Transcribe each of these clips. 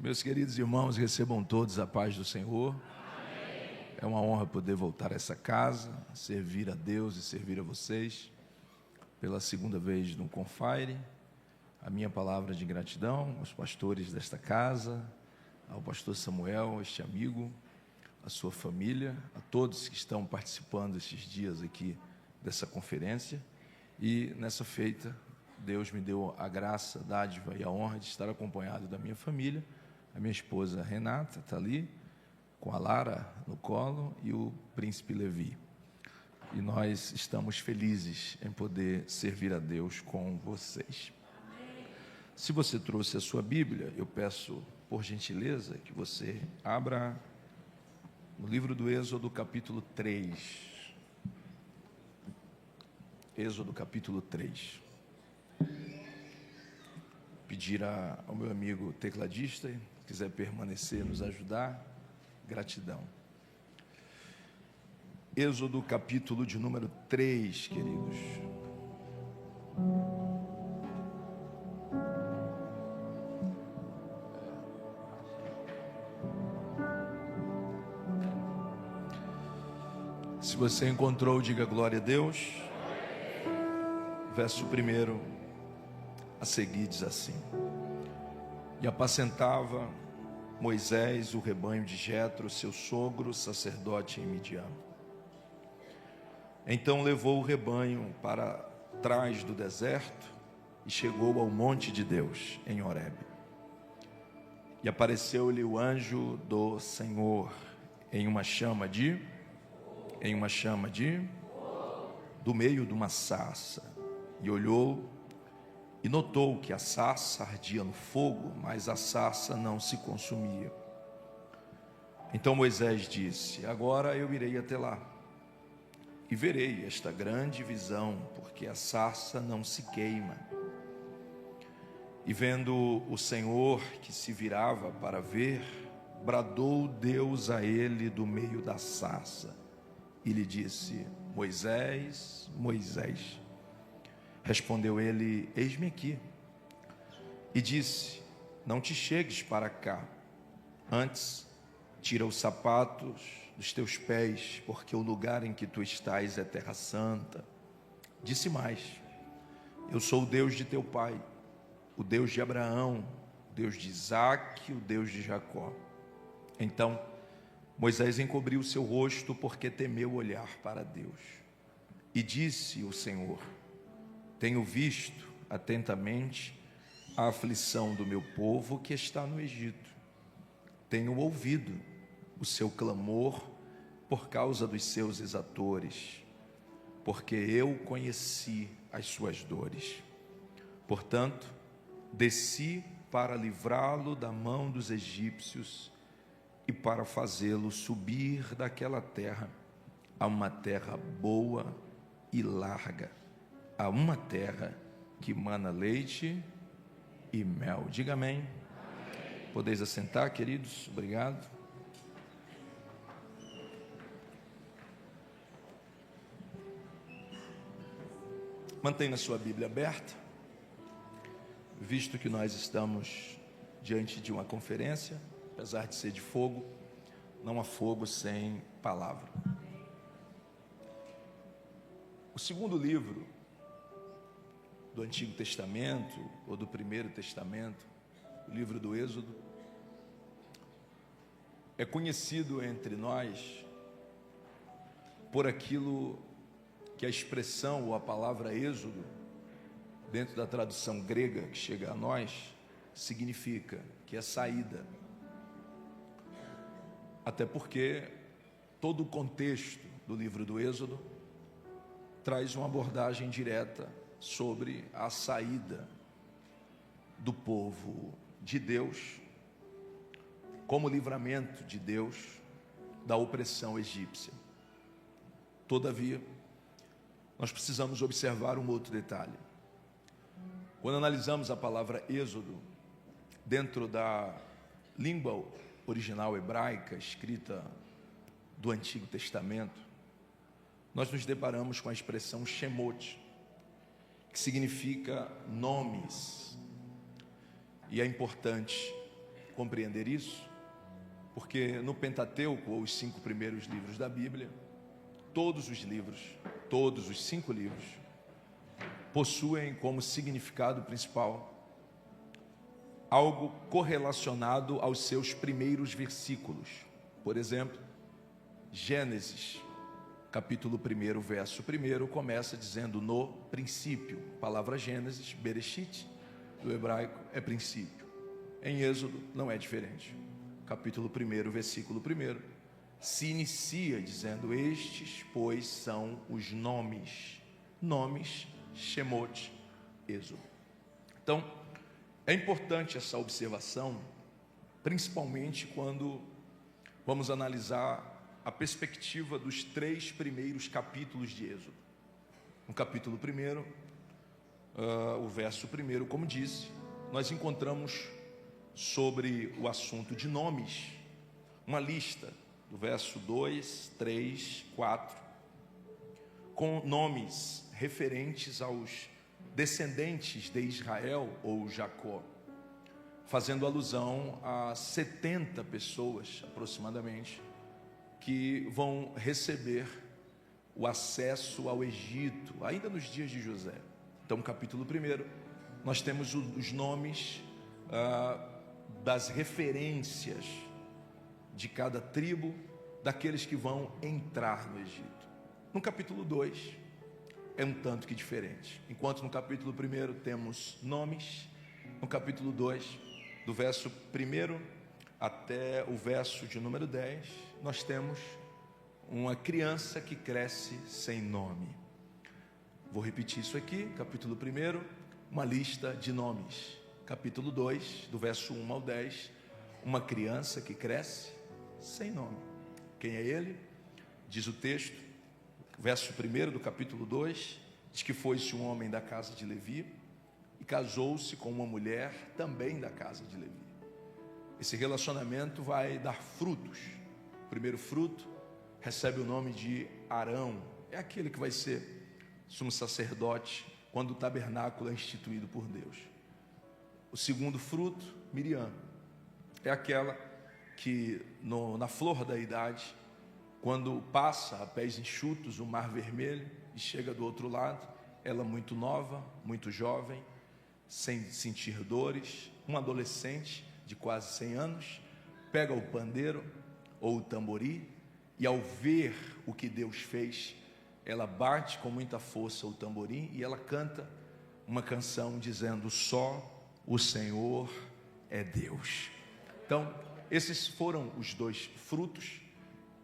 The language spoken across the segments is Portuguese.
Meus queridos irmãos, recebam todos a paz do Senhor. É uma honra poder voltar a essa casa, servir a Deus e servir a vocês. Pela segunda vez no Confire, a minha palavra de gratidão aos pastores desta casa, ao pastor Samuel, este amigo, a sua família, a todos que estão participando esses dias aqui dessa conferência. E nessa feita, Deus me deu a graça, a dádiva e a honra de estar acompanhado da minha família. A minha esposa Renata está ali, com a Lara no colo e o príncipe Levi. E nós estamos felizes em poder servir a Deus com vocês. Se você trouxe a sua Bíblia, eu peço, por gentileza, que você abra no livro do Êxodo, capítulo 3. Êxodo, capítulo 3. Pedir ao meu amigo tecladista, se quiser permanecer, nos ajudar, gratidão. Êxodo, capítulo de número 3, queridos. Se você encontrou, diga glória a Deus. Verso 1 a seguir diz assim: E apacentava Moisés o rebanho de Jetro, seu sogro, sacerdote em Midian. Então levou o rebanho para trás do deserto e chegou ao monte de Deus, em Horebe. E apareceu-lhe o anjo do Senhor em uma chama do meio de uma sarça. E olhou e notou que a sarça ardia no fogo, mas a sarça não se consumia. Então Moisés disse: Agora eu irei até lá e verei esta grande visão, porque a sarça não se queima. E vendo o Senhor que se virava para ver, bradou Deus a ele do meio da sarça e lhe disse: Moisés, Moisés. Respondeu ele: Eis-me aqui. E disse: Não te chegues para cá, antes tira os sapatos dos teus pés, porque o lugar em que tu estás é terra santa. Disse mais: Eu sou o Deus de teu pai, o Deus de Abraão, o Deus de Isaque, o Deus de Jacó. Então Moisés encobriu o seu rosto, porque temeu olhar para Deus. E disse o Senhor: Tenho visto atentamente a aflição do meu povo que está no Egito. Tenho ouvido o seu clamor por causa dos seus exatores, porque eu conheci as suas dores. Portanto, desci para livrá-lo da mão dos egípcios e para fazê-lo subir daquela terra a uma terra boa e larga, a uma terra que mana leite e mel. Diga amém. Amém. Podeis assentar, queridos. Obrigado. Mantenha a sua Bíblia aberta, visto que nós estamos diante de uma conferência. Apesar de ser de fogo, não há fogo sem palavra. O segundo livro do Antigo Testamento, ou do Primeiro Testamento, o livro do Êxodo, é conhecido entre nós por aquilo que a expressão ou a palavra êxodo, dentro da tradução grega que chega a nós, significa, que é saída. Até porque todo o contexto do livro do Êxodo traz uma abordagem direta sobre a saída do povo de Deus, como livramento de Deus da opressão egípcia. Todavia, nós precisamos observar um outro detalhe. Quando analisamos a palavra êxodo dentro da língua original hebraica, escrita do Antigo Testamento, nós nos deparamos com a expressão Shemot, que significa nomes. E é importante compreender isso, porque no Pentateuco, ou os 5 primeiros livros da Bíblia, todos os 5 livros, possuem como significado principal algo correlacionado aos seus primeiros versículos. Por exemplo, Gênesis, capítulo 1, verso 1, começa dizendo no princípio. A palavra Gênesis, Bereshit, do hebraico, é princípio. Em Êxodo não é diferente. Capítulo 1, versículo 1, se inicia dizendo: estes, pois, são os nomes, Shemot, Êxodo. Então, é importante essa observação, principalmente quando vamos analisar a perspectiva dos 3 primeiros capítulos de Êxodo. No capítulo 1, o verso 1, como disse, nós encontramos sobre o assunto de nomes, uma lista, do verso 2, 3, 4, com nomes referentes aos descendentes de Israel ou Jacó, fazendo alusão a 70 pessoas aproximadamente, que vão receber o acesso ao Egito, ainda nos dias de José. Então, no capítulo 1, nós temos os nomes das referências de cada tribo, daqueles que vão entrar no Egito. No capítulo 2, é um tanto que diferente. Enquanto no capítulo 1 temos nomes, no capítulo 2, do verso 1 até o verso de número 10, nós temos uma criança que cresce sem nome. Vou repetir isso aqui. Capítulo 1, uma lista de nomes. Capítulo 2, do verso 1 ao 10, uma criança que cresce sem nome. Quem é ele? Diz o texto, verso 1 do capítulo 2, diz que foi-se um homem da casa de Levi e casou-se com uma mulher também da casa de Levi. Esse relacionamento vai dar frutos. O primeiro fruto recebe o nome de Arão. É aquele que vai ser sumo sacerdote quando o tabernáculo é instituído por Deus. O segundo fruto, Miriam. É aquela que na flor da idade, quando passa a pés enxutos o Mar Vermelho e chega do outro lado, ela muito nova, muito jovem, sem sentir dores, uma adolescente de quase 100 anos, pega o pandeiro ou o tambori e, ao ver o que Deus fez, ela bate com muita força o tamborim e ela canta uma canção dizendo: só o Senhor é Deus. Então, esses foram os 2 frutos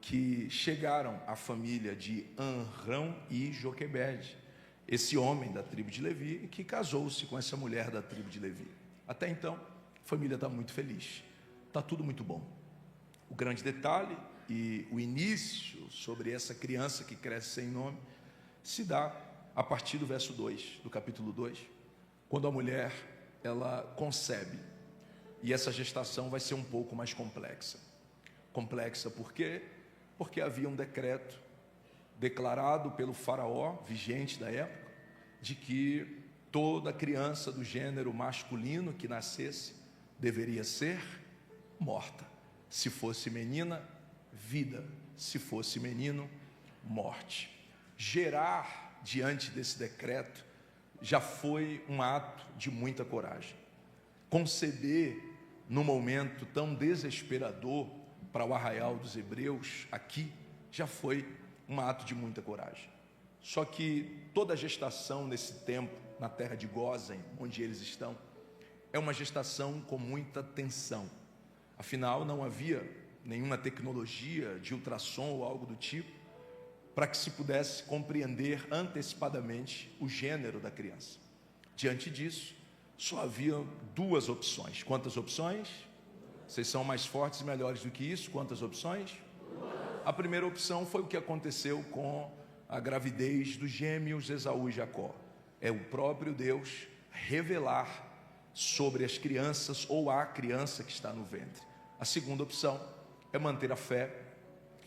que chegaram à família de Amrão e Joquebede, esse homem da tribo de Levi que casou-se com essa mulher da tribo de Levi. Até então, a família está muito feliz, está tudo muito bom. O grande detalhe e o início sobre essa criança que cresce sem nome se dá a partir do verso 2, do capítulo 2, quando a mulher ela concebe, e essa gestação vai ser um pouco mais complexa. Complexa por quê? Porque havia um decreto declarado pelo faraó, vigente da época, de que toda criança do gênero masculino que nascesse deveria ser morta. Se fosse menina, vida. Se fosse menino, morte. Gerar diante desse decreto já foi um ato de muita coragem. Conceber num momento tão desesperador para o arraial dos hebreus aqui já foi um ato de muita coragem. Só que toda gestação nesse tempo, na terra de Gósen, onde eles estão, é uma gestação com muita tensão. Afinal, não havia nenhuma tecnologia de ultrassom ou algo do tipo para que se pudesse compreender antecipadamente o gênero da criança. Diante disso, só havia 2 opções. Quantas opções? Vocês são mais fortes e melhores do que isso. Quantas opções? A primeira opção foi o que aconteceu com a gravidez dos gêmeos Esaú e Jacó. É o próprio Deus revelar sobre as crianças ou a criança que está no ventre. A segunda opção é manter a fé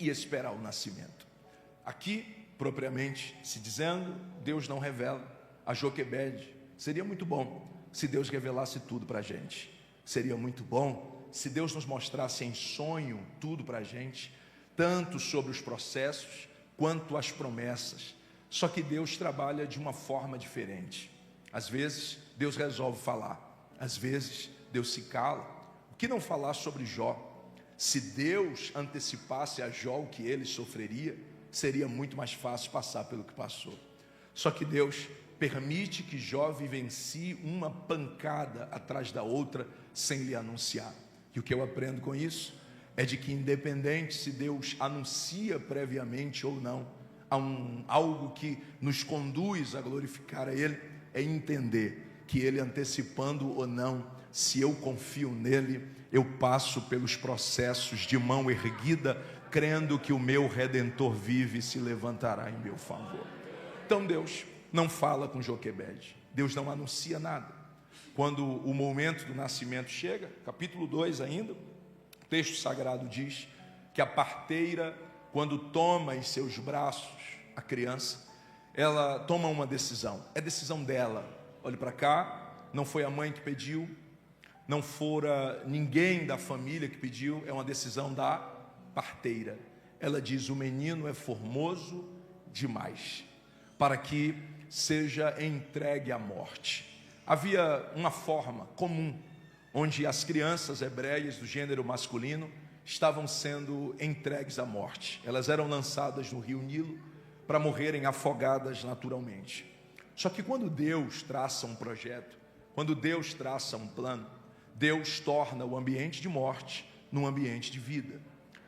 e esperar o nascimento. Aqui, propriamente se dizendo, Deus não revela a Joquebede. Seria muito bom se Deus revelasse tudo para a gente. Seria muito bom se Deus nos mostrasse em sonho tudo para a gente, tanto sobre os processos quanto as promessas. Só que Deus trabalha de uma forma diferente. Às vezes Deus resolve falar, às vezes Deus se cala. O que não falar sobre Jó? Se Deus antecipasse a Jó o que ele sofreria, seria muito mais fácil passar pelo que passou. Só que Deus permite que Jó vivencie uma pancada atrás da outra sem lhe anunciar. E o que eu aprendo com isso é de que, independente se Deus anuncia previamente ou não, há algo que nos conduz a glorificar a Ele, é entender que Ele, antecipando ou não, se eu confio nele, eu passo pelos processos de mão erguida, crendo que o meu Redentor vive e se levantará em meu favor. Então Deus não fala com Joquebede, Deus não anuncia nada. Quando o momento do nascimento chega, capítulo 2 ainda, o texto sagrado diz que a parteira, quando toma em seus braços a criança, ela toma uma decisão, é decisão dela. Olhe para cá, não foi a mãe que pediu, não fora ninguém da família que pediu, é uma decisão da parteira. Ela diz: o menino é formoso demais para que seja entregue à morte. Havia uma forma comum, onde as crianças hebreias do gênero masculino estavam sendo entregues à morte. Elas eram lançadas no rio Nilo para morrerem afogadas naturalmente. Só que quando Deus traça um projeto, quando Deus traça um plano, Deus torna o ambiente de morte num ambiente de vida.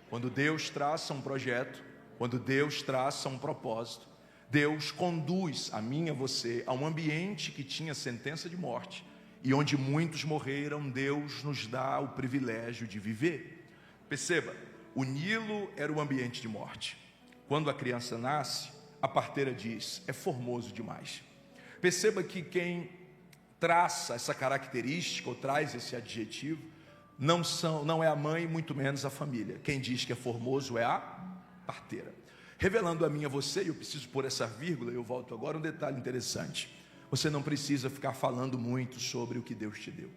Quando Deus traça um projeto, quando Deus traça um propósito, Deus conduz a mim e a você a um ambiente que tinha sentença de morte, e onde muitos morreram, Deus nos dá o privilégio de viver. Perceba, o Nilo era o ambiente de morte. Quando a criança nasce, a parteira diz: é formoso demais. Perceba que quem traça essa característica, ou traz esse adjetivo, não é a mãe, muito menos a família. Quem diz que é formoso é a parteira. Revelando a mim e a você, e eu preciso pôr essa vírgula, eu volto agora, um detalhe interessante. Você não precisa ficar falando muito sobre o que Deus te deu.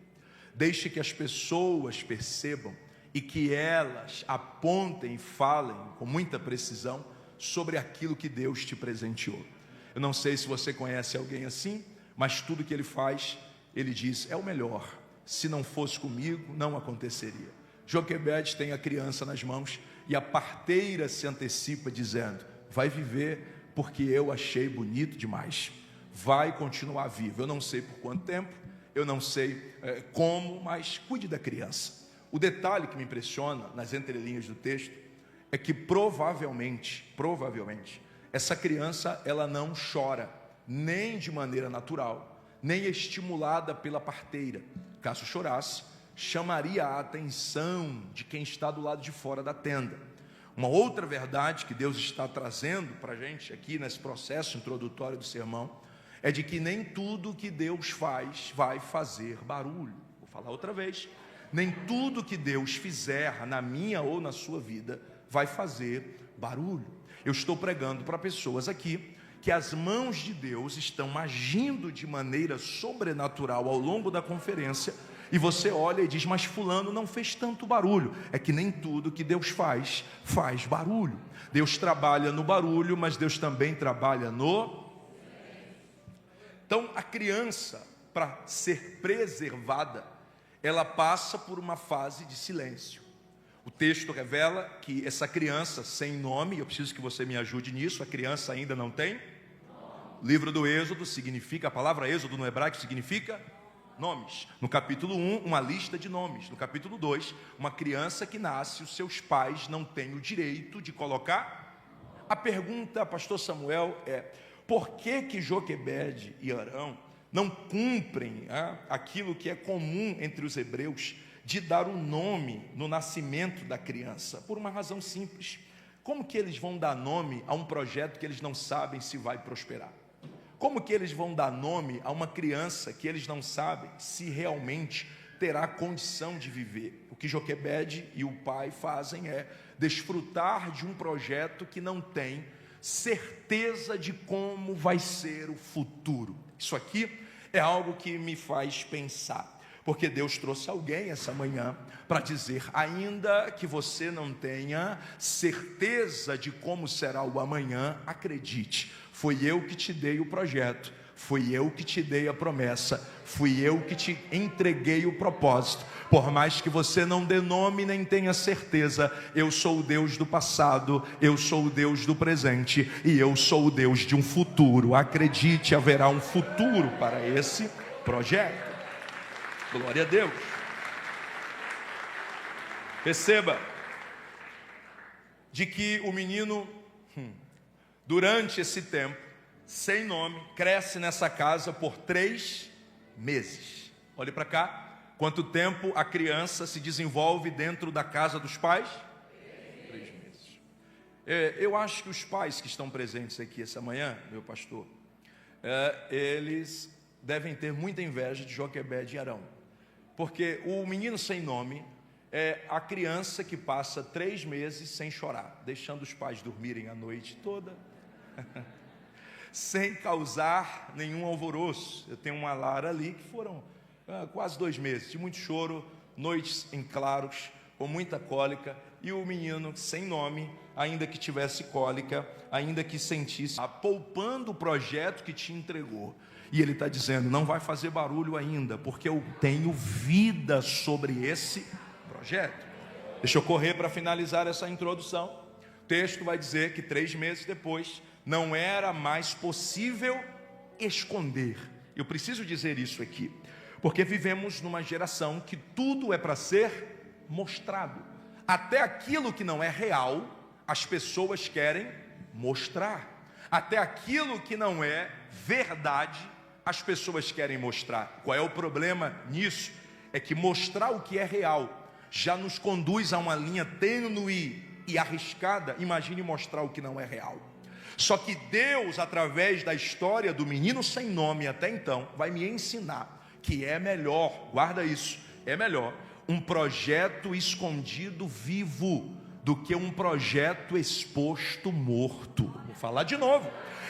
Deixe que as pessoas percebam e que elas apontem e falem com muita precisão sobre aquilo que Deus te presenteou. Eu não sei se você conhece alguém assim, mas tudo que ele faz, ele diz: é o melhor. Se não fosse comigo, não aconteceria. Joquebede tem a criança nas mãos e a parteira se antecipa dizendo: vai viver porque eu achei bonito demais. Vai continuar vivo. Eu não sei por quanto tempo, eu não sei como, mas cuide da criança. O detalhe que me impressiona nas entrelinhas do texto é que provavelmente, essa criança, ela não chora, nem de maneira natural, nem estimulada pela parteira. Caso chorasse, chamaria a atenção de quem está do lado de fora da tenda. Uma outra verdade que Deus está trazendo para a gente aqui nesse processo introdutório do sermão é de que nem tudo que Deus faz vai fazer barulho. Vou falar outra vez: nem tudo que Deus fizer na minha ou na sua vida vai fazer barulho. Eu estou pregando para pessoas aqui que as mãos de Deus estão agindo de maneira sobrenatural ao longo da conferência, e você olha e diz: mas fulano não fez tanto barulho. É que nem tudo que Deus faz barulho. Deus trabalha no barulho, mas Deus também trabalha no... Então a criança, para ser preservada, ela passa por uma fase de silêncio. O texto revela que essa criança sem nome, eu preciso que você me ajude nisso, a criança ainda não tem. O livro do Êxodo significa, a palavra Êxodo no hebraico significa nomes. No capítulo 1, uma lista de nomes. No capítulo 2, uma criança que nasce, os seus pais não têm o direito de colocar. A pergunta, pastor Samuel, é: por que Joquebede e Arão não cumprem aquilo que é comum entre os hebreus, de dar um nome no nascimento da criança? Por uma razão simples: como que eles vão dar nome a um projeto que eles não sabem se vai prosperar? Como que eles vão dar nome a uma criança que eles não sabem se realmente terá condição de viver? O que Joquebede e o pai fazem é desfrutar de um projeto que não tem certeza de como vai ser o futuro. Isso aqui é algo que me faz pensar, Porque Deus trouxe alguém essa manhã para dizer, ainda que você não tenha certeza de como será o amanhã, acredite, foi eu que te dei o projeto, fui eu que te dei a promessa, fui eu que te entreguei o propósito. Por mais que você não dê nome nem tenha certeza, eu sou o Deus do passado, eu sou o Deus do presente e eu sou o Deus de um futuro. Acredite, haverá um futuro para esse projeto. Glória a Deus. Perceba de que o menino, durante esse tempo, sem nome, cresce nessa casa por 3 meses. Olhe para cá. Quanto tempo a criança se desenvolve dentro da casa dos pais? 3 meses. Eu acho que os pais que estão presentes aqui essa manhã, meu pastor, eles devem ter muita inveja de Joquebede e Arão. Porque o menino sem nome é a criança que passa 3 meses sem chorar, deixando os pais dormirem a noite toda, sem causar nenhum alvoroço. Eu tenho uma Lara ali que foram quase 2 meses, de muito choro, noites em claros, com muita cólica, e o menino sem nome, ainda que tivesse cólica, ainda que sentisse, poupando o projeto que te entregou. E ele está dizendo, não vai fazer barulho ainda, porque eu tenho vida sobre esse projeto. Deixa eu correr para finalizar essa introdução. O texto vai dizer que 3 meses depois, não era mais possível esconder. Eu preciso dizer isso aqui, porque vivemos numa geração que tudo é para ser mostrado. Até aquilo que não é real, as pessoas querem mostrar. Até aquilo que não é verdade, as pessoas querem mostrar. Qual é o problema nisso? É que mostrar o que é real já nos conduz a uma linha tênue e arriscada. Imagine mostrar o que não é real. Só que Deus, através da história do menino sem nome até então, vai me ensinar que é melhor, guarda isso, é melhor um projeto escondido vivo do que um projeto exposto morto. Vou falar de novo.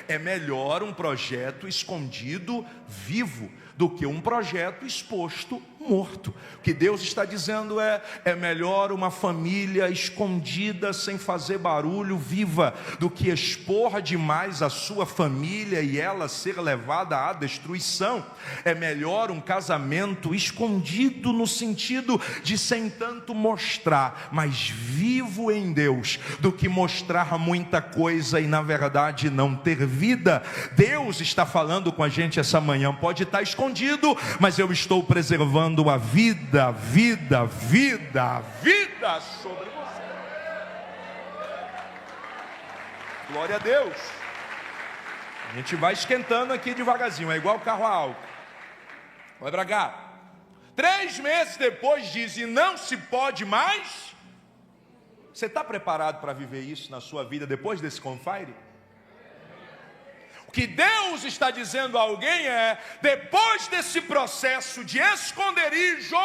É melhor um projeto escondido vivo do que um projeto exposto morto. O que Deus está dizendo é melhor uma família escondida sem fazer barulho viva do que expor demais a sua família e ela ser levada à destruição. É melhor um casamento escondido no sentido de sem tanto mostrar, mas vivo em Deus, do que mostrar muita coisa e na verdade não ter vida. Deus está falando com a gente essa manhã. Pode estar escondido, mas eu estou preservando a vida sobre você. Glória a Deus. A gente vai esquentando aqui devagarzinho, é igual carro a álcool. Vai pra cá. 3 meses depois diz, e não se pode mais. Você está preparado para viver isso na sua vida depois desse confire? O que Deus está dizendo a alguém é, depois desse processo de esconderijo,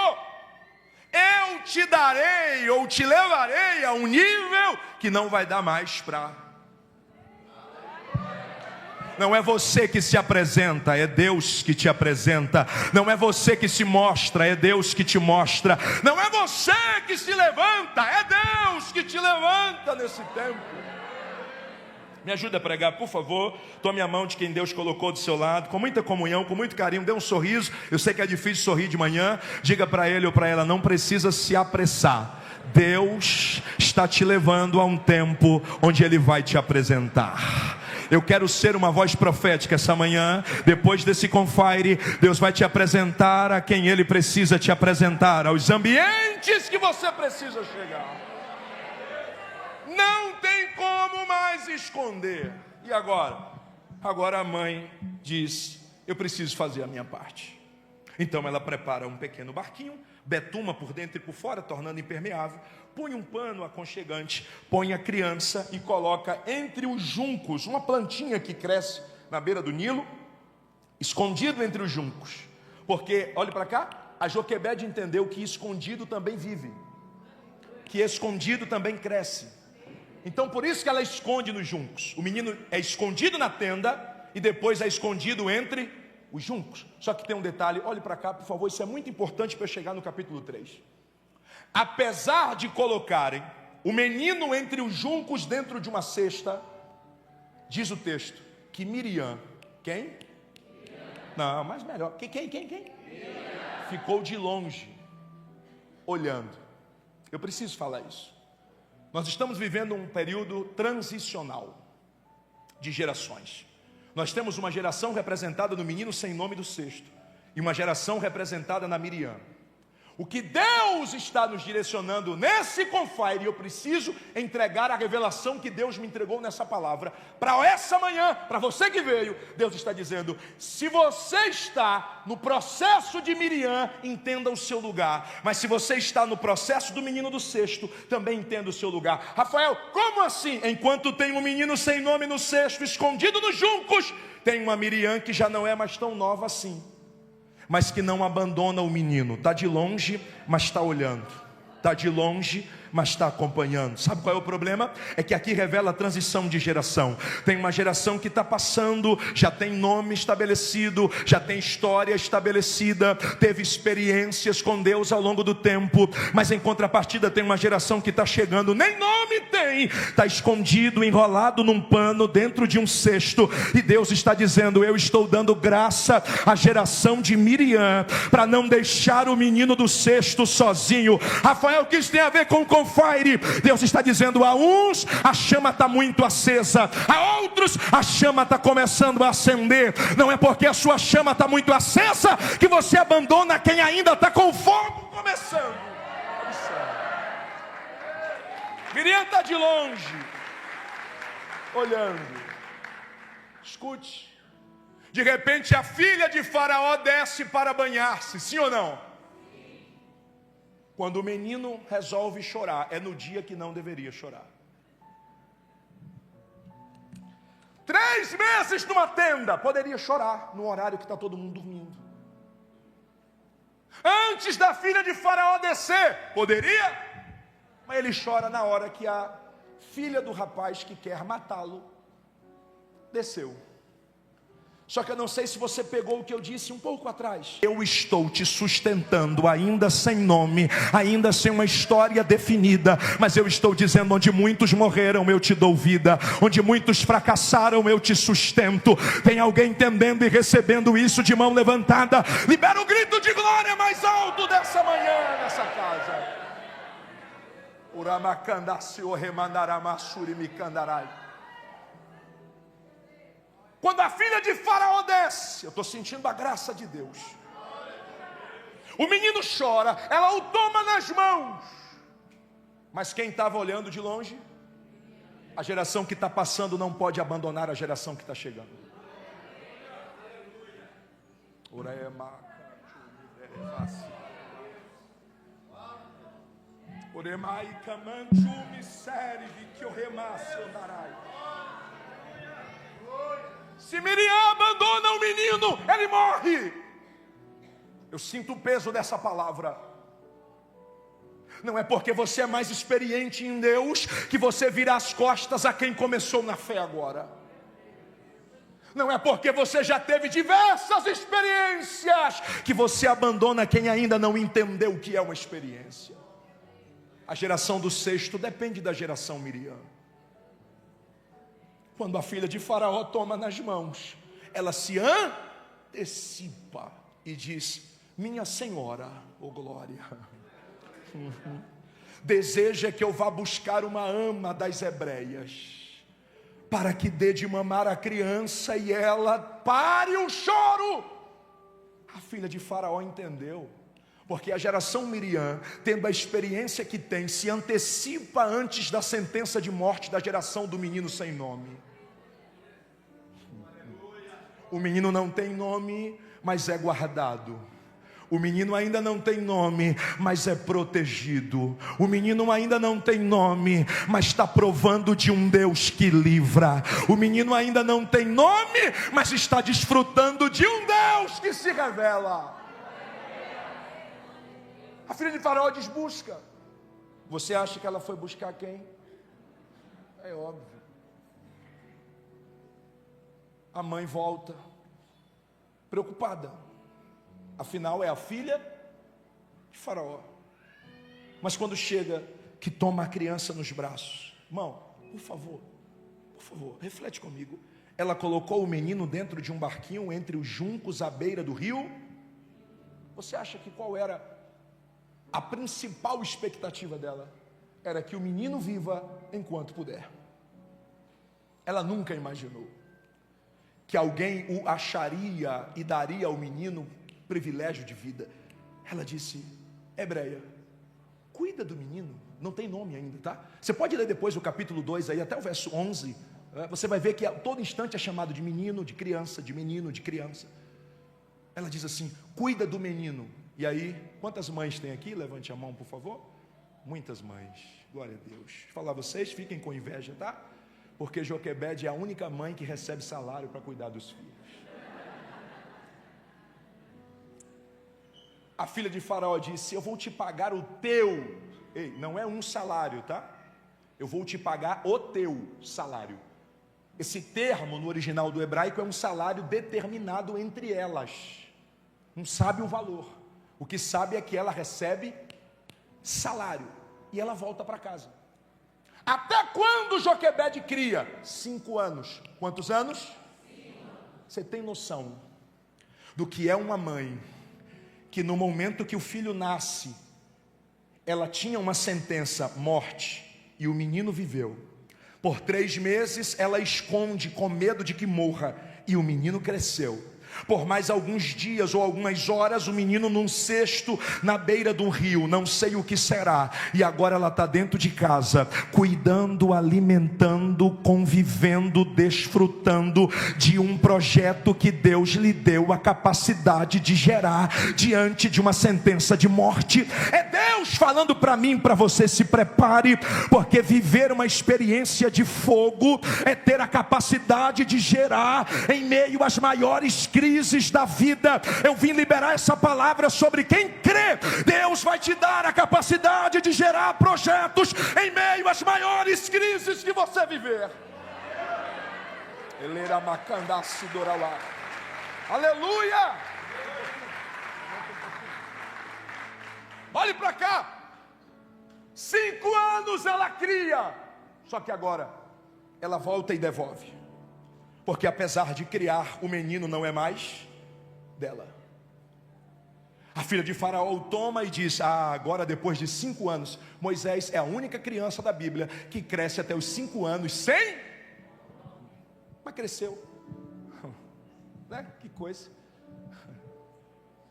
eu te darei ou te levarei a um nível que não vai dar mais para. Não é você que se apresenta, é Deus que te apresenta. Não é você que se mostra, é Deus que te mostra. Não é você que se levanta, é Deus que te levanta nesse tempo. Me ajuda a pregar, por favor. Tome a mão de quem Deus colocou do seu lado, com muita comunhão, com muito carinho. Dê um sorriso. Eu sei que é difícil sorrir de manhã. Diga para ele ou para ela, não precisa se apressar. Deus está te levando a um tempo onde Ele vai te apresentar. Eu quero ser uma voz profética essa manhã. Depois desse confire, Deus vai te apresentar a quem Ele precisa te apresentar, aos ambientes que você precisa chegar. Não tem como mais esconder. E agora? Agora a mãe diz, eu preciso fazer a minha parte. Então ela prepara um pequeno barquinho, betuma por dentro e por fora, tornando impermeável, põe um pano aconchegante, põe a criança e coloca entre os juncos, uma plantinha que cresce na beira do Nilo, escondido entre os juncos. Porque, olhe para cá, a Joquebede entendeu que escondido também vive, que escondido também cresce. Então por isso que ela esconde nos juncos. O menino é escondido na tenda e depois é escondido entre os juncos. Só que tem um detalhe, olhe para cá, por favor, isso é muito importante para eu chegar no capítulo 3. Apesar de colocarem o menino entre os juncos dentro de uma cesta, diz o texto, que Miriam, quem? Não, mas melhor, quem? Ficou de longe, olhando. Eu preciso falar isso. Nós estamos vivendo um período transicional de gerações. Nós temos uma geração representada no menino sem nome do cesto e uma geração representada na Miriam. O que Deus está nos direcionando nesse Confire, eu preciso entregar a revelação que Deus me entregou nessa palavra. Para essa manhã, para você que veio, Deus está dizendo, se você está no processo de Miriam, entenda o seu lugar. Mas se você está no processo do menino do cesto, também entenda o seu lugar. Rafael, como assim? Enquanto tem um menino sem nome no cesto, escondido nos juncos, tem uma Miriam que já não é mais tão nova assim, mas que não abandona o menino. Está de longe, mas está olhando. Está de longe, mas está acompanhando. Sabe qual é o problema? É que aqui revela a transição de geração. Tem uma geração que está passando, já tem nome estabelecido, já tem história estabelecida, teve experiências com Deus ao longo do tempo, mas em contrapartida tem uma geração que está chegando, nem nome tem, está escondido, enrolado num pano, dentro de um cesto, e Deus está dizendo, eu estou dando graça à geração de Miriam, para não deixar o menino do cesto sozinho. Rafael, o que isso tem a ver com Confire? Deus está dizendo, a uns a chama está muito acesa, a outros a chama está começando a acender. Não é porque a sua chama está muito acesa que você abandona quem ainda está com fogo começando. Miriam está de longe, olhando. Escute, de repente a filha de Faraó desce para banhar-se, sim ou não? Quando o menino resolve chorar, é no dia que não deveria chorar. 3 meses numa tenda, poderia chorar no horário que está todo mundo dormindo. Antes da filha de Faraó descer, poderia, mas ele chora na hora que a filha do rapaz que quer matá-lo desceu. Só que eu não sei se você pegou o que eu disse um pouco atrás. Eu estou te sustentando ainda sem nome, ainda sem uma história definida, mas eu estou dizendo, onde muitos morreram eu te dou vida, onde muitos fracassaram eu te sustento. Tem alguém entendendo e recebendo isso de mão levantada? Libera o grito de glória mais alto dessa manhã nessa casa. Uramacandassi o remandaramassuri micandarai. Quando a filha de Faraó desce, eu estou sentindo a graça de Deus. O menino chora, ela o toma nas mãos. Mas quem estava olhando de longe? A geração que está passando não pode abandonar a geração que está chegando. Se Miriam abandona o menino, ele morre. Eu sinto o peso dessa palavra. Não é porque você é mais experiente em Deus que você vira as costas a quem começou na fé agora. Não é porque você já teve diversas experiências que você abandona quem ainda não entendeu o que é uma experiência. A geração do cesto depende da geração Miriam. Quando a filha de Faraó toma nas mãos, ela se antecipa e diz: minha senhora, oh glória, deseja que eu vá buscar uma ama das hebreias, para que dê de mamar a criança e ela pare o choro. A filha de Faraó entendeu, porque a geração Miriam, tendo a experiência que tem, se antecipa antes da sentença de morte da geração do menino sem nome. O menino não tem nome, mas é guardado. O menino ainda não tem nome, mas é protegido. O menino ainda não tem nome, mas está provando de um Deus que livra. O menino ainda não tem nome, mas está desfrutando de um Deus que se revela. A filha de Faraó diz: busca. Você acha que ela foi buscar quem? É óbvio. A mãe volta. preocupada. Afinal, é a filha de Faraó. Mas quando chega, que toma a criança nos braços. Irmão, por favor, reflete comigo. Ela colocou o menino dentro de um barquinho entre os juncos à beira do rio. Você acha que qual era a principal expectativa dela? Era que o menino viva enquanto puder. Ela nunca imaginou que alguém o acharia e daria ao menino privilégio de vida. Ela disse: Hebreia, cuida do menino. Não tem nome ainda, tá? Você pode ler depois o capítulo 2 aí, até o verso 11. Você vai ver que a todo instante é chamado de menino, de criança, de menino, de criança. Ela diz assim: cuida do menino. E aí, quantas mães tem aqui? Levante a mão, por favor. Muitas mães, glória a Deus. Vou falar a vocês, fiquem com inveja, tá? Porque Joquebede é a única mãe que recebe salário para cuidar dos filhos. A filha de Faraó disse: eu vou te pagar o teu. Ei, não é um salário, tá? Eu vou te pagar o teu salário. Esse termo no original do hebraico é um salário determinado entre elas. Não sabe o valor. O que sabe é que ela recebe salário. E ela volta para casa. Até quando Joquebede cria? 5 anos. Quantos anos? 5. Você tem noção do que é uma mãe que no momento que o filho nasce, ela tinha uma sentença, morte, e o menino viveu. Por 3 meses ela esconde com medo de que morra, e o menino cresceu. Por mais alguns dias ou algumas horas, o menino num cesto na beira de um rio, não sei o que será. E agora ela está dentro de casa, cuidando, alimentando, convivendo, desfrutando de um projeto que Deus lhe deu a capacidade de gerar diante de uma sentença de morte. É Deus falando para mim, para você: se prepare, porque viver uma experiência de fogo é ter a capacidade de gerar em meio às maiores crises da vida. Eu vim liberar essa palavra sobre quem crê. Deus vai te dar a capacidade de gerar projetos em meio às maiores crises que você viver. Aleluia! Olhe para cá. 5 anos ela cria, só que agora ela volta e devolve. Porque apesar de criar, o menino não é mais dela. A filha de Faraó o toma e diz: agora depois de 5 anos, Moisés é a única criança da Bíblia que cresce até os 5 anos sem... Mas cresceu, né? Que coisa.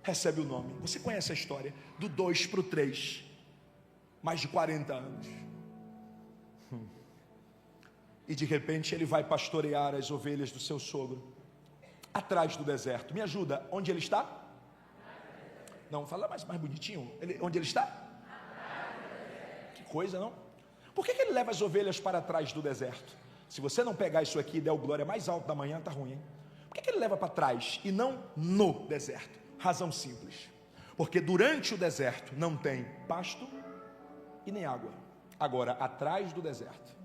Recebe o nome. Você conhece a história do 2 para o 3, mais de 40 anos. E de repente ele vai pastorear as ovelhas do seu sogro, atrás do deserto. Me ajuda, onde ele está? Não, fala mais bonitinho. Onde ele está? Que coisa, não? Por que ele leva as ovelhas para trás do deserto? Se você não pegar isso aqui e der o glória mais alto da manhã, está ruim, hein? Por que ele leva para trás e não no deserto? Razão simples. Porque durante o deserto não tem pasto e nem água. Agora, atrás do deserto,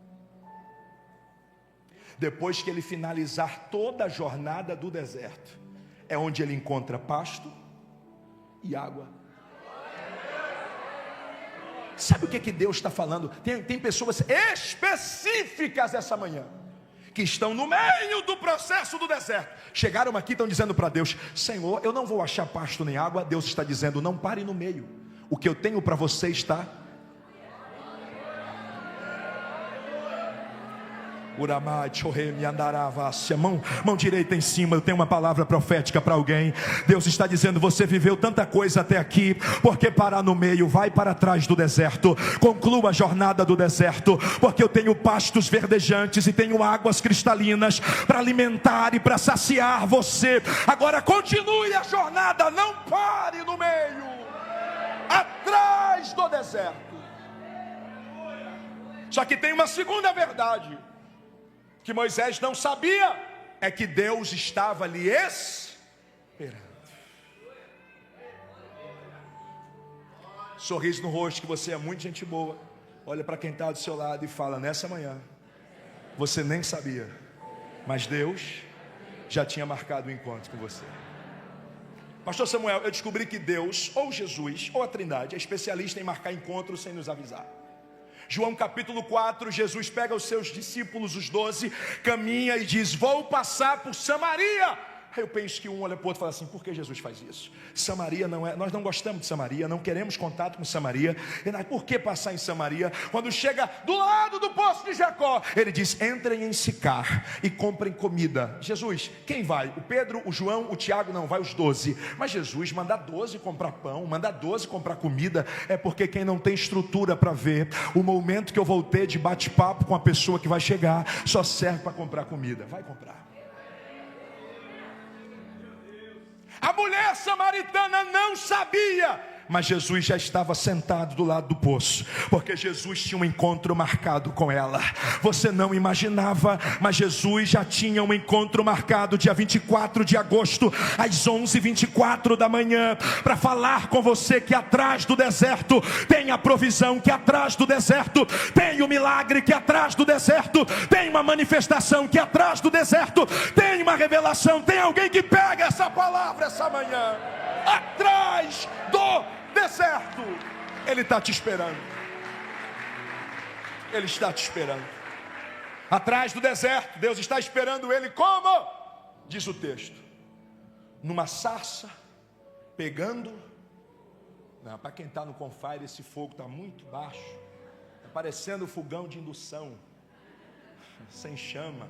depois que ele finalizar toda a jornada do deserto, é onde ele encontra pasto e água. Sabe o que Deus está falando? Tem pessoas específicas essa manhã que estão no meio do processo do deserto. Chegaram aqui e estão dizendo para Deus: Senhor, eu não vou achar pasto nem água. Deus está dizendo: não pare no meio. O que eu tenho para você está... Mão direita em cima. Eu tenho uma palavra profética para alguém. Deus está dizendo: você viveu tanta coisa até aqui, porque parar no meio? Vai para trás do deserto, conclua a jornada do deserto, porque eu tenho pastos verdejantes e tenho águas cristalinas para alimentar e para saciar você. Agora continue a jornada, não pare no meio, atrás do deserto. Só que tem uma segunda verdade que Moisés não sabia, é que Deus estava lhe esperando. Sorriso no rosto, que você é muito gente boa. Olha para quem está do seu lado e fala: nessa manhã, você nem sabia, mas Deus já tinha marcado o encontro com você. Pastor Samuel, eu descobri que Deus, ou Jesus, ou a Trindade, é especialista em marcar encontros sem nos avisar. João capítulo 4, Jesus pega os seus discípulos, os 12, caminha e diz: vou passar por Samaria. Aí eu penso que um olha para o outro e fala assim: por que Jesus faz isso? Samaria não é, nós não gostamos de Samaria, não queremos contato com Samaria. Por que passar em Samaria? Quando chega do lado do poço de Jacó, ele diz: entrem em Sicar e comprem comida. Jesus, quem vai? O Pedro, o João, o Tiago? Não, vai os 12. Mas Jesus manda 12 comprar pão, manda 12 comprar comida. É porque quem não tem estrutura para ver o momento que eu vou ter de bate-papo com a pessoa que vai chegar, só serve para comprar comida. Vai comprar. A mulher samaritana não sabia, mas Jesus já estava sentado do lado do poço, porque Jesus tinha um encontro marcado com ela. Você não imaginava, mas Jesus já tinha um encontro marcado dia 24 de agosto, às 11h24 da manhã, para falar com você que atrás do deserto tem a provisão, que atrás do deserto tem o milagre, que atrás do deserto tem uma manifestação, que atrás do deserto tem uma revelação. Tem alguém que pega essa palavra essa manhã? Atrás do deserto, Ele está te esperando. Ele está te esperando. Atrás do deserto, Deus está esperando ele como? Diz o texto: numa sarça, pegando. Não, para quem está no Confire, esse fogo está muito baixo. Está parecendo fogão de indução, sem chama.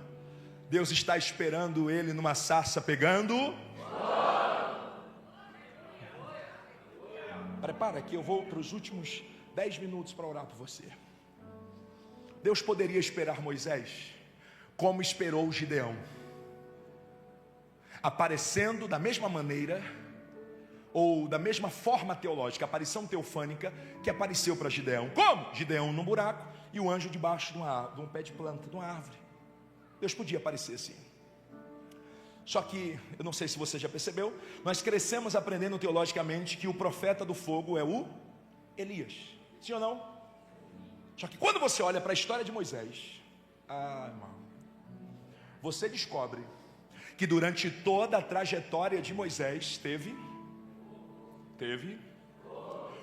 Deus está esperando ele numa sarça, pegando. Prepara que eu vou para os últimos 10 minutos para orar por você. Deus poderia esperar Moisés como esperou Gideão, aparecendo da mesma maneira, ou da mesma forma teológica, aparição teofânica, que apareceu para Gideão. Como? Gideão num buraco e o anjo debaixo de um pé de planta, de uma árvore. Deus podia aparecer assim. Só que, eu não sei se você já percebeu, nós crescemos aprendendo teologicamente que o profeta do fogo é o Elias. Sim ou não? Só que quando você olha para a história de Moisés, irmão, você descobre que durante toda a trajetória de Moisés teve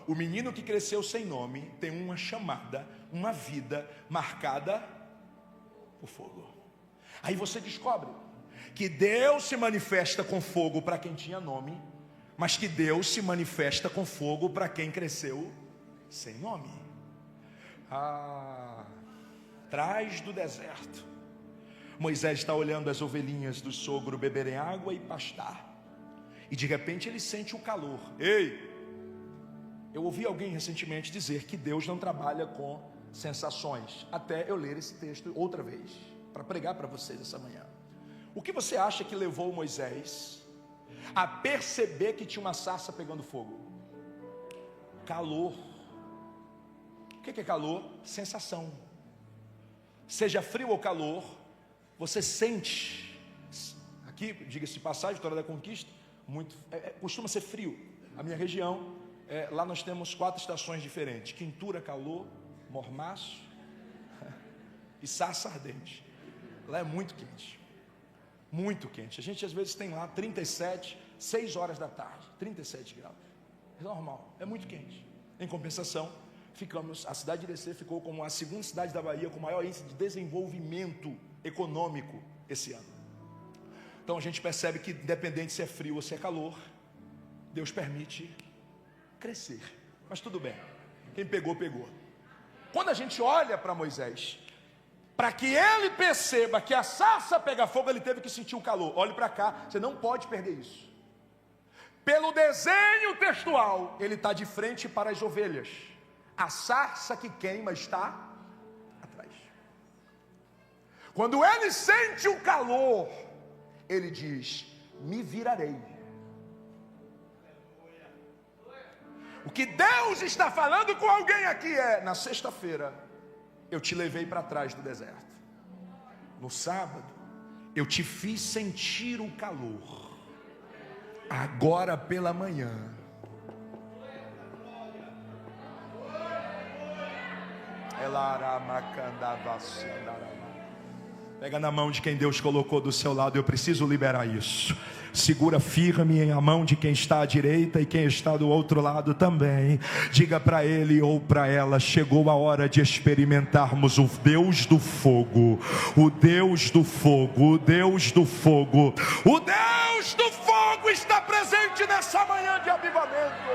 o menino que cresceu sem nome, tem uma chamada, uma vida marcada por fogo. Aí você descobre que Deus se manifesta com fogo para quem tinha nome, mas que Deus se manifesta com fogo para quem cresceu sem nome. Atrás do deserto, Moisés está olhando as ovelhinhas do sogro beberem água e pastar, e de repente ele sente o calor. Ei, eu ouvi alguém recentemente dizer que Deus não trabalha com sensações, até eu ler esse texto outra vez, para pregar para vocês essa manhã. O que você acha que levou Moisés a perceber que tinha uma sarça pegando fogo? Calor. O que é calor? Sensação. Seja frio ou calor, você sente. Aqui, diga-se de passagem, Vitória da Conquista, costuma ser frio. A minha região, lá nós temos 4 estações diferentes: quintura, calor, mormaço e sarça ardente. Lá é muito quente. Muito quente. A gente às vezes tem lá 37, 6 horas da tarde, 37 graus. É normal, é muito quente. Em compensação, a cidade de Irecê ficou como a segunda cidade da Bahia com maior índice de desenvolvimento econômico esse ano. Então a gente percebe que, independente se é frio ou se é calor, Deus permite crescer. Mas tudo bem, quem pegou, pegou. Quando a gente olha para Moisés, para que ele perceba que a sarça pega fogo, ele teve que sentir o calor. Olhe para cá, você não pode perder isso. Pelo desenho textual, ele está de frente para as ovelhas. A sarça que queima está atrás. Quando ele sente o calor, ele diz: me virarei. O que Deus está falando com alguém aqui é: na sexta-feira eu te levei para trás do deserto. No sábado, eu te fiz sentir o calor. Agora pela manhã, Pega na mão de quem Deus colocou do seu lado. Eu preciso liberar isso. Segura firme a mão de quem está à direita e quem está do outro lado também. Diga para ele ou para ela: chegou a hora de experimentarmos o Deus do fogo. O Deus do fogo, o Deus do fogo. O Deus do fogo está presente nessa manhã de avivamento.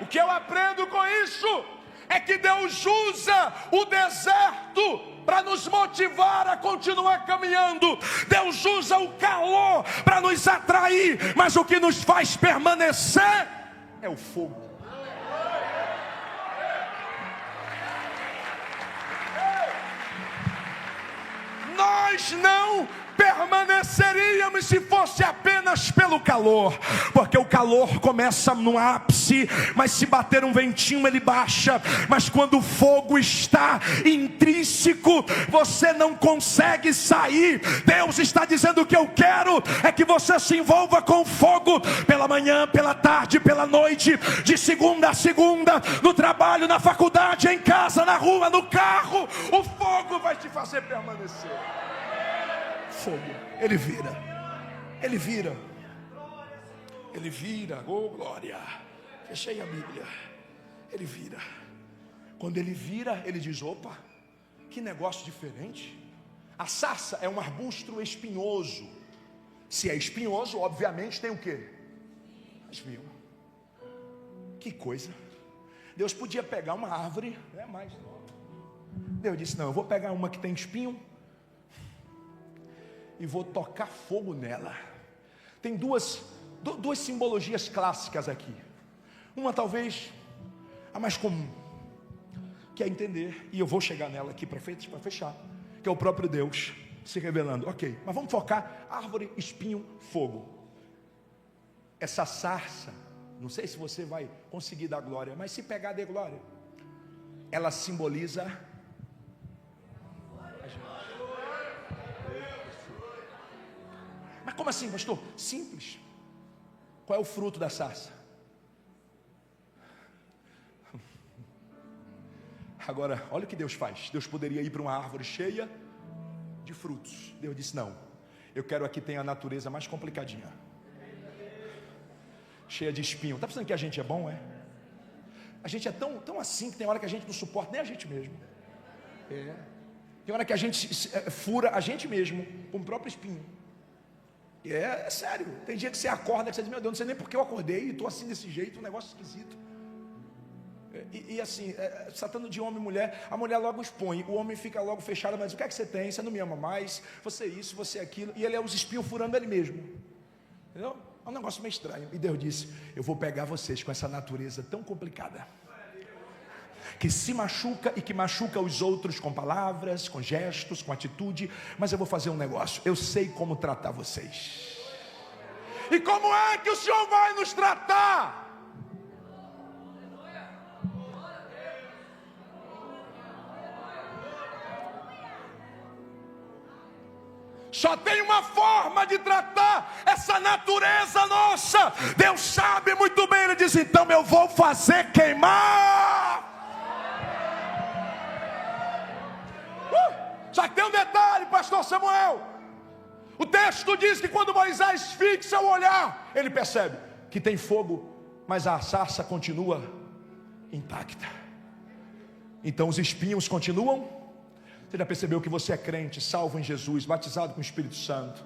O que eu aprendo com isso é que Deus usa o deserto para nos motivar a continuar caminhando. Deus usa o calor para nos atrair, mas o que nos faz permanecer é o fogo. Nós não permaneceríamos se fosse apenas pelo calor, porque o calor começa no ápice, mas se bater um ventinho ele baixa. Mas quando o fogo está intrínseco, você não consegue sair. Deus está dizendo: o que eu quero é que você se envolva com o fogo, pela manhã, pela tarde, pela noite, de segunda a segunda, no trabalho, na faculdade, em casa, na rua, no carro. O fogo vai te fazer permanecer. Fogo, ele vira, ele vira, ele vira, oh glória. Fechei a Bíblia. Ele vira. Quando ele vira, ele diz: opa, que negócio diferente. A sarça é um arbusto espinhoso. Se é espinhoso, obviamente tem o quê? Espinho. Que coisa. Deus podia pegar uma árvore, mais nova. Deus disse: não, eu vou pegar uma que tem espinho e vou tocar fogo nela. Tem duas simbologias clássicas aqui. Uma talvez a mais comum, que é entender, e eu vou chegar nela aqui para fechar, que é o próprio Deus se revelando. Ok, mas vamos focar: árvore, espinho, fogo. Essa sarça, não sei se você vai conseguir dar glória, mas se pegar, dê glória. Ela simboliza. Mas como assim, pastor? Simples. Qual é o fruto da sarça? Agora, olha o que Deus faz. Deus poderia ir para uma árvore cheia de frutos. Deus disse: não, eu quero aqui tem a natureza mais complicadinha, cheia de espinho. Está pensando que a gente é bom, é? A gente é tão assim que tem hora que a gente não suporta nem a gente mesmo. Tem hora que a gente fura a gente mesmo com o próprio espinho. É sério. Tem dia que você acorda que você diz: meu Deus, não sei nem porque eu acordei e estou assim desse jeito, um negócio esquisito. E assim, tratando de homem e mulher, a mulher logo expõe, o homem fica logo fechado, mas o que é que você tem? Você não me ama mais, você é isso, você é aquilo. E ele é os espinhos furando ele mesmo. Entendeu? É um negócio meio estranho. E Deus disse: eu vou pegar vocês com essa natureza tão complicada, que se machuca e que machuca os outros com palavras, com gestos, com atitude, mas eu vou fazer um negócio. Eu sei como tratar vocês. E como é que o Senhor vai nos tratar? Só tem uma forma de tratar essa natureza nossa. Deus sabe muito bem. Ele diz: então eu vou fazer queimar. Só que tem um detalhe, pastor Samuel. O texto diz que quando Moisés fixa o olhar, ele percebe que tem fogo, mas a sarça continua intacta. Então os espinhos continuam. Você já percebeu que você é crente, salvo em Jesus, batizado com o Espírito Santo?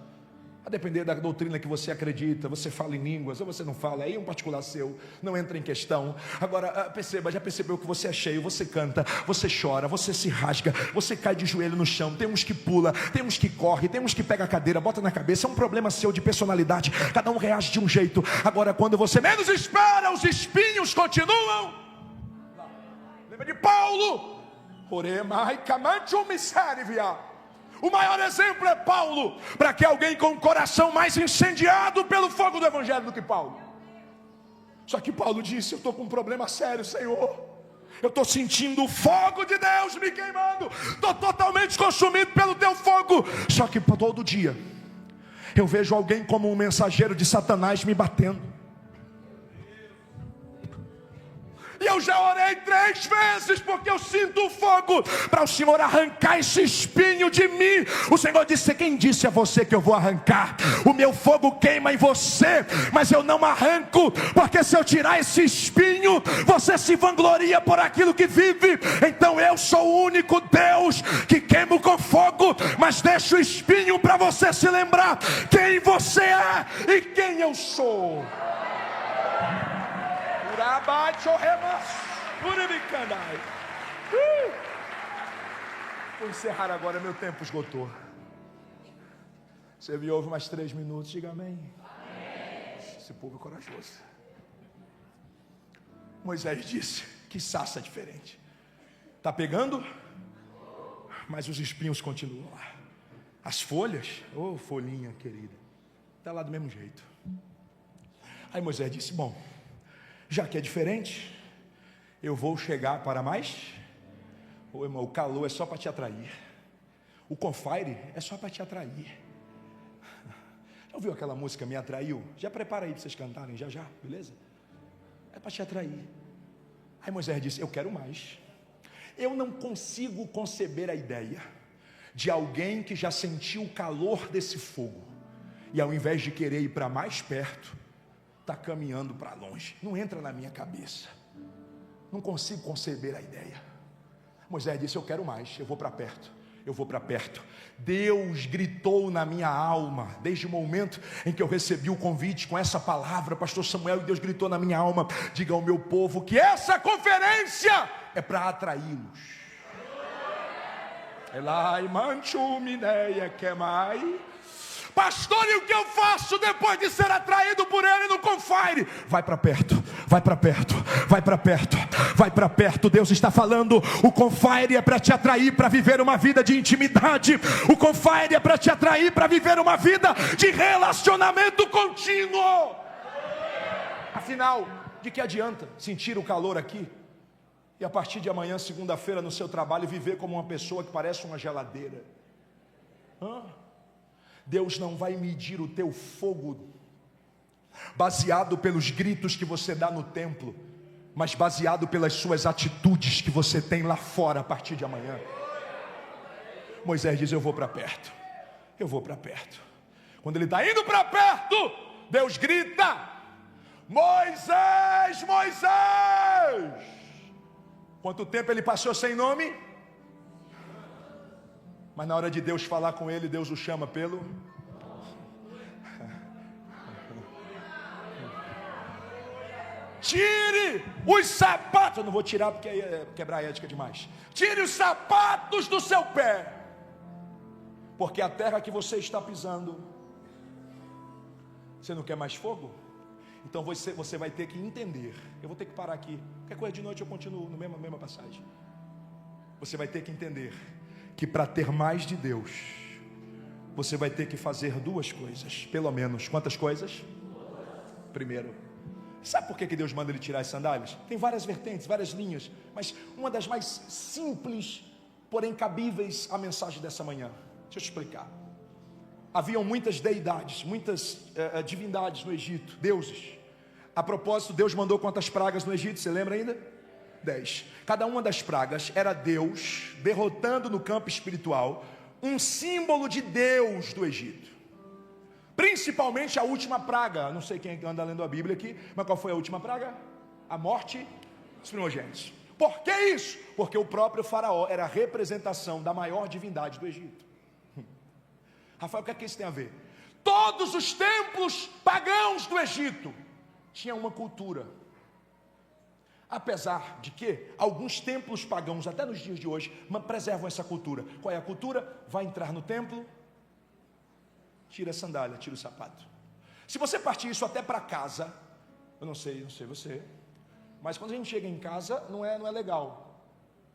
A depender da doutrina que você acredita, você fala em línguas ou você não fala, aí é um particular seu, não entra em questão. Agora perceba, já percebeu que você é cheio, você canta, você chora, você se rasga, você cai de joelho no chão. Tem uns que pula, tem uns que corre, tem uns que pega a cadeira, bota na cabeça. É um problema seu de personalidade, cada um reage de um jeito. Agora quando você menos espera, os espinhos continuam. Lembra de Paulo? O maior exemplo é Paulo, para que alguém com o coração mais incendiado pelo fogo do Evangelho do que Paulo. Só que Paulo disse: eu estou com um problema sério, Senhor. Eu estou sentindo o fogo de Deus me queimando, estou totalmente consumido pelo teu fogo. Só que todo dia eu vejo alguém como um mensageiro de Satanás me batendo. E eu já orei 3 vezes, porque eu sinto o fogo, para o Senhor arrancar esse espinho de mim. O Senhor disse: quem disse a você que eu vou arrancar? O meu fogo queima em você, mas eu não arranco, porque se eu tirar esse espinho, você se vangloria por aquilo que vive. Então eu sou o único Deus que queimo com fogo, mas deixo o espinho para você se lembrar quem você é e quem eu sou. Vou encerrar agora, meu tempo esgotou. Você me ouve mais 3 minutos, diga amém. Esse povo é corajoso. Moisés disse: que sarça diferente. Está pegando, mas os espinhos continuam lá. As folhas, ô folhinha querida, está lá do mesmo jeito. Aí Moisés disse: bom, já que é diferente, eu vou chegar para mais. Ô irmão, o calor é só para te atrair. O confire é só para te atrair. Já ouviu aquela música Me Atraiu? Já prepara aí para vocês cantarem já, beleza? É para te atrair. Aí Moisés disse: eu quero mais. Eu não consigo conceber a ideia de alguém que já sentiu o calor desse fogo, e ao invés de querer ir para mais perto, está caminhando para longe. Não entra na minha cabeça. Não consigo conceber a ideia. Moisés disse: eu quero mais, eu vou para perto. Eu vou para perto. Deus gritou na minha alma, desde o momento em que eu recebi o convite com essa palavra, pastor Samuel, e Deus gritou na minha alma: diga ao meu povo que essa conferência é para atraí-los. Elai manchu mineia quemai. Pastor, e o que eu faço depois de ser atraído por ele no confire? Vai para perto, vai para perto, vai para perto, vai para perto. Deus está falando: o confire é para te atrair para viver uma vida de intimidade. O confire é para te atrair para viver uma vida de relacionamento contínuo. Afinal, de que adianta sentir o calor aqui e a partir de amanhã, segunda-feira, no seu trabalho, viver como uma pessoa que parece uma geladeira? Deus não vai medir o teu fogo baseado pelos gritos que você dá no templo, mas baseado pelas suas atitudes que você tem lá fora a partir de amanhã. Moisés diz: eu vou para perto, eu vou para perto. Quando ele está indo para perto, Deus grita: Moisés, Moisés! Quanto tempo ele passou sem nome? Mas na hora de Deus falar com ele, Deus o chama pelo... Tire os sapatos. Eu não vou tirar porque aí é quebrar a ética demais. Tire os sapatos do seu pé, porque a terra que você está pisando... Você não quer mais fogo? Então você vai ter que entender. Eu vou ter que parar aqui. Qualquer coisa de noite eu continuo na mesma passagem. Você vai ter que entender que para ter mais de Deus, você vai ter que fazer 2 coisas, pelo menos. Quantas coisas? Primeiro, sabe por que Deus manda ele tirar as sandálias? Tem várias vertentes, várias linhas, mas uma das mais simples, porém cabíveis à mensagem dessa manhã. Deixa eu te explicar. Haviam muitas deidades, muitas divindades no Egito, deuses. A propósito, Deus mandou quantas pragas no Egito? Você lembra ainda? 10. Cada uma das pragas era Deus derrotando no campo espiritual um símbolo de Deus do Egito. Principalmente a última praga. Não sei quem anda lendo a Bíblia aqui, mas qual foi a última praga? A morte dos primogênitos. Por que isso? Porque o próprio faraó era a representação da maior divindade do Egito. Rafael, o que é que isso tem a ver? Todos os templos pagãos do Egito tinham uma cultura. Apesar de que alguns templos pagãos, até nos dias de hoje, preservam essa cultura. Qual é a cultura? Vai entrar no templo, tira a sandália, tira o sapato. Se você partir isso até para casa, eu não sei você, mas quando a gente chega em casa, não é legal.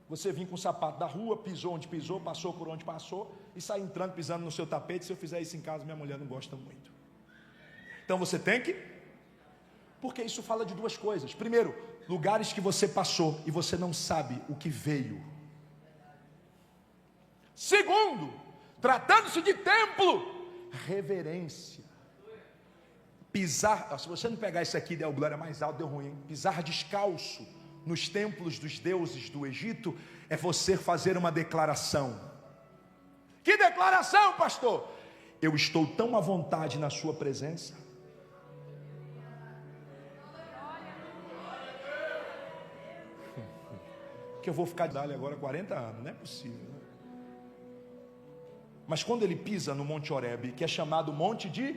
Você vir com o sapato da rua, pisou onde pisou, passou por onde passou, e sai entrando, pisando no seu tapete. Se eu fizer isso em casa, minha mulher não gosta muito. Então você tem que... Porque isso fala de 2 coisas. Primeiro, lugares que você passou e você não sabe o que veio. Segundo, tratando-se de templo, reverência. Pisar, se você não pegar isso aqui, der o glória mais alto, deu ruim, hein? Pisar descalço nos templos dos deuses do Egito é você fazer uma declaração. Que declaração, pastor? Eu estou tão à vontade na sua presença. Que eu vou ficar de agora 40 anos, não é possível, né? Mas quando ele pisa no Monte Horebe, que é chamado Monte de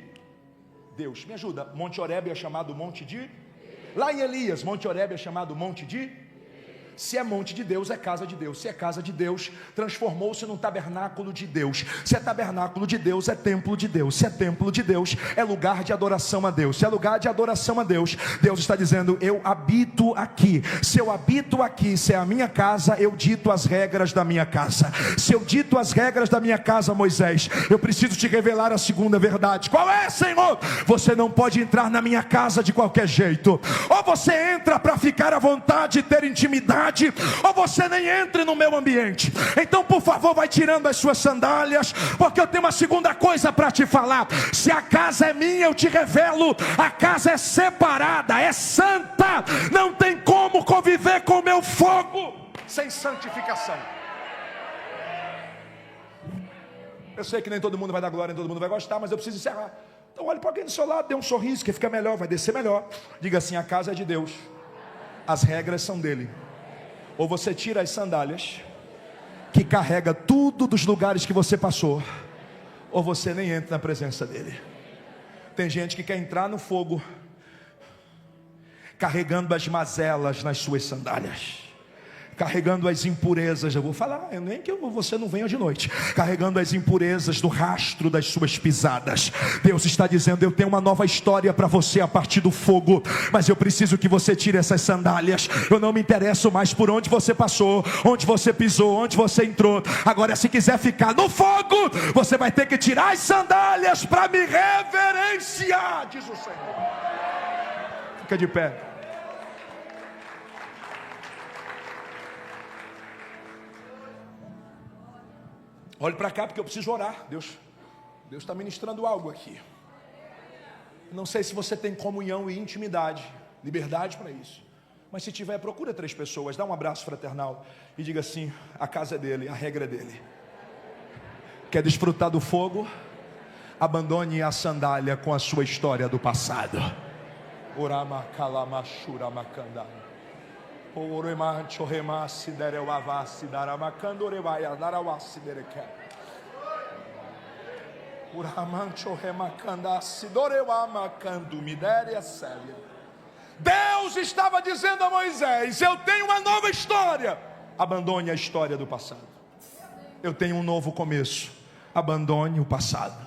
Deus, me ajuda, Monte Horebe é chamado Monte de... Lá em Elias, Monte Horebe é chamado Monte de... Se é monte de Deus, é casa de Deus. Se é casa de Deus, transformou-se num tabernáculo de Deus. Se é tabernáculo de Deus, é templo de Deus. Se é templo de Deus, é lugar de adoração a Deus. Se é lugar de adoração a Deus, Deus está dizendo, eu habito aqui. Se eu habito aqui, se é a minha casa, eu dito as regras da minha casa. Se eu dito as regras da minha casa, Moisés, eu preciso te revelar a segunda verdade. Qual é, Senhor? Você não pode entrar na minha casa de qualquer jeito. Ou você entra para ficar à vontade e ter intimidade, ou você nem entre no meu ambiente. Então por favor vai tirando as suas sandálias, porque eu tenho uma segunda coisa para te falar. Se a casa é minha, eu te revelo, a casa é separada, é santa. Não tem como conviver com o meu fogo sem santificação. Eu sei que nem todo mundo vai dar glória, nem todo mundo vai gostar, mas eu preciso encerrar. Então olhe para alguém do seu lado, dê um sorriso que fica melhor, vai descer melhor. Diga assim, a casa é de Deus, as regras são dele. Ou você tira as sandálias, que carrega tudo dos lugares que você passou, ou você nem entra na presença dele. Tem gente que quer entrar no fogo, carregando as mazelas nas suas sandálias, carregando as impurezas. Eu vou falar, nem que você não venha de noite. Carregando as impurezas do rastro das suas pisadas. Deus está dizendo, eu tenho uma nova história para você a partir do fogo, mas eu preciso que você tire essas sandálias. Eu não me interesso mais por onde você passou, onde você pisou, onde você entrou. Agora se quiser ficar no fogo, você vai ter que tirar as sandálias para me reverenciar, diz o Senhor. Fica de pé. Olhe para cá porque eu preciso orar. Deus está ministrando algo aqui. Não sei se você tem comunhão e intimidade, liberdade para isso. Mas se tiver, procura 3 pessoas, dá um abraço fraternal e diga assim, a casa é dele, a regra é dele. Quer desfrutar do fogo? Abandone a sandália com a sua história do passado. Orama kalama shura makanda. Deus estava dizendo a Moisés, eu tenho uma nova história. Abandone a história do passado. Eu tenho um novo começo. Abandone o passado.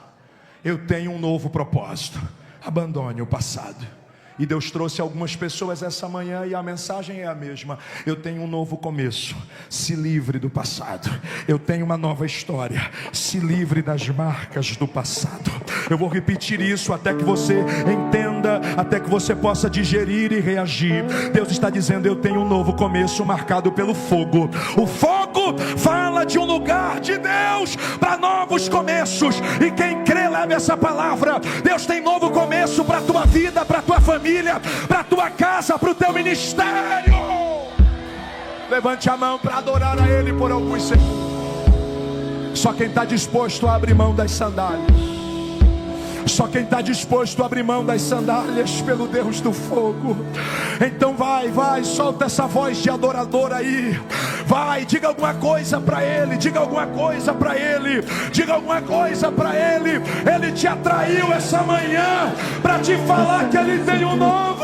Eu tenho um novo propósito. Abandone o passado. E Deus trouxe algumas pessoas essa manhã e a mensagem é a mesma. Eu tenho um novo começo. Se livre do passado. Eu tenho uma nova história. Se livre das marcas do passado. Eu vou repetir isso até que você entenda, até que você possa digerir e reagir. Deus está dizendo, eu tenho um novo começo marcado pelo fogo. O fogo fala de um lugar de Deus para novos começos. E quem crê, leva essa palavra. Deus tem novo começo para a tua vida, para a tua família, para a tua casa, para o teu ministério. Levante a mão para adorar a Ele por alguns segundos. Só quem está disposto a abrir mão das sandálias. Só quem está disposto a abrir mão das sandálias pelo Deus do fogo. Então vai, solta essa voz de adorador aí. Vai, diga alguma coisa para Ele. Diga alguma coisa para Ele. Diga alguma coisa para Ele. Ele te atraiu essa manhã para te falar que Ele tem um novo